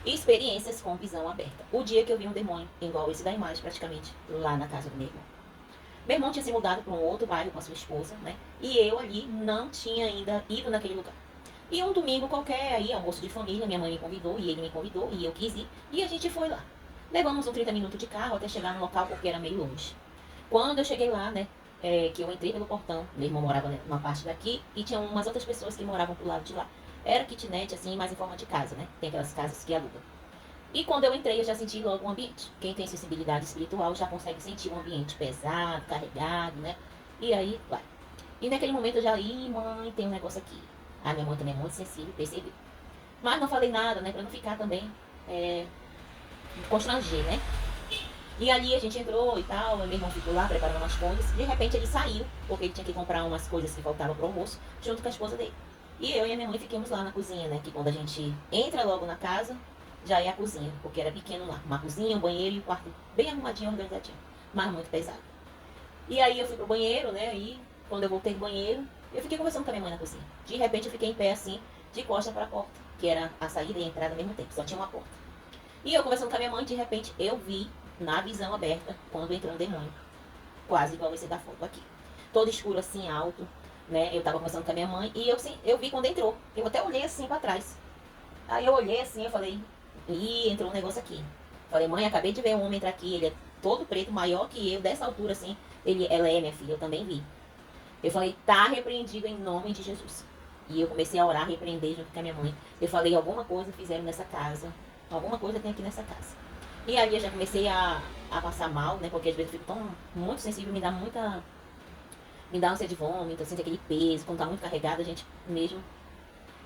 Experiências com visão aberta. O dia que eu vi um demônio, igual esse da imagem, praticamente, lá na casa do meu irmão. Meu irmão tinha se mudado para um outro bairro com a sua esposa, né? E eu ali não tinha ainda ido naquele lugar. E um domingo qualquer, aí, almoço de família, minha mãe me convidou e ele me convidou e eu quis ir. E a gente foi lá. Levamos uns 30 minutos de carro até chegar no local porque era meio longe. Quando eu cheguei lá, né, que eu entrei pelo portão, meu irmão morava numa parte daqui e tinha umas outras pessoas que moravam pro lado de lá. Era kitnet, assim, mais em forma de casa, né? Tem aquelas casas que alugam. E quando eu entrei, eu já senti logo o ambiente. Quem tem sensibilidade espiritual já consegue sentir um ambiente pesado, carregado, né? E aí, vai. E naquele momento eu já, mãe, tem um negócio aqui. A minha mãe também é muito sensível, percebi. Mas não falei nada, né? Pra não ficar também constranger, né? E ali a gente entrou e tal, meu irmão ficou lá preparando umas coisas. De repente ele saiu, porque ele tinha que comprar umas coisas que faltavam pro almoço, junto com a esposa dele. E eu e a minha mãe ficamos lá na cozinha, né? Que quando a gente entra logo na casa, já é a cozinha, porque era pequeno lá. Uma cozinha, um banheiro e um quarto bem arrumadinho, organizadinho, mas muito pesado. E aí eu fui pro banheiro, né? E quando eu voltei do banheiro, eu fiquei conversando com a minha mãe na cozinha. De repente eu fiquei em pé assim, de costas para a porta, que era a saída e a entrada ao mesmo tempo, só tinha uma porta. E eu conversando com a minha mãe, de repente eu vi na visão aberta quando entrou um demônio, quase igual esse da foto aqui. Todo escuro assim, alto, né? Eu tava conversando com a minha mãe e eu vi quando entrou. Eu até olhei assim para trás. Aí eu olhei assim, eu falei, entrou um negócio aqui. Falei, mãe, acabei de ver um homem entrar aqui, ele é todo preto, maior que eu, dessa altura assim. Ela é minha filha, eu também vi. Eu falei, tá repreendido em nome de Jesus. E eu comecei a orar, repreender junto com a minha mãe. Eu falei, alguma coisa fizeram nessa casa. Alguma coisa tem aqui nessa casa. E aí eu já comecei a passar mal, né? Porque às vezes eu fico tão muito sensível, me dá muita. Me dá ânsia de vômito, eu sinto aquele peso, quando tá muito carregada, a gente mesmo.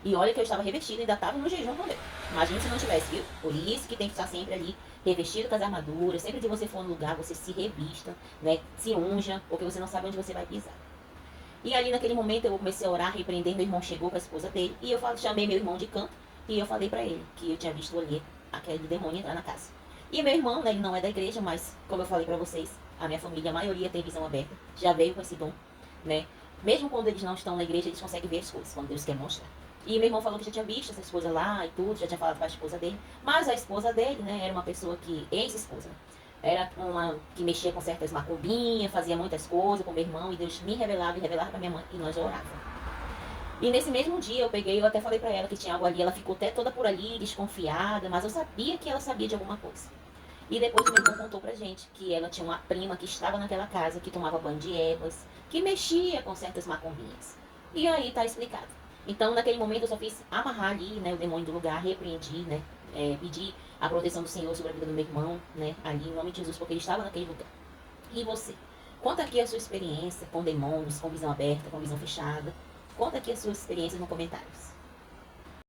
E olha que eu estava revestida, ainda estava no jejum também. Imagina se não tivesse, viu? Por isso que tem que estar sempre ali, revestido com as armaduras. Sempre que você for no lugar, você se revista, né? Se unja, porque você não sabe onde você vai pisar. E ali naquele momento eu comecei a orar, repreender. Meu irmão chegou com a esposa dele. E eu chamei meu irmão de canto. E eu falei pra ele que eu tinha visto ali aquele demônio entrar na casa. E meu irmão, né, ele não é da igreja, mas como eu falei pra vocês, a minha família, a maioria tem visão aberta. Já veio com esse dom, né? Mesmo quando eles não estão na igreja, eles conseguem ver as coisas, quando Deus quer mostrar. E meu irmão falou que já tinha visto essa esposa lá e tudo, já tinha falado com a esposa dele. Mas a esposa dele, né, era uma pessoa que, ex-esposa, era uma que mexia com certas macumbinhas, fazia muitas coisas com meu irmão, e Deus me revelava e revelava pra minha mãe, e nós orávamos. E nesse mesmo dia eu peguei, eu até falei pra ela que tinha algo ali, ela ficou até toda por ali, desconfiada, mas eu sabia que ela sabia de alguma coisa. E depois meu irmão contou pra gente que ela tinha uma prima que estava naquela casa, que tomava banho de ervas, que mexia com certas macumbinhas. E aí tá explicado. Então, naquele momento, eu só fiz amarrar ali, né, o demônio do lugar, repreendi, né, pedi a proteção do Senhor sobre a vida do meu irmão, né, ali em nome de Jesus, porque ele estava naquele lugar. E você? Conta aqui a sua experiência com demônios, com visão aberta, com visão fechada. Conta aqui as suas experiências nos comentários.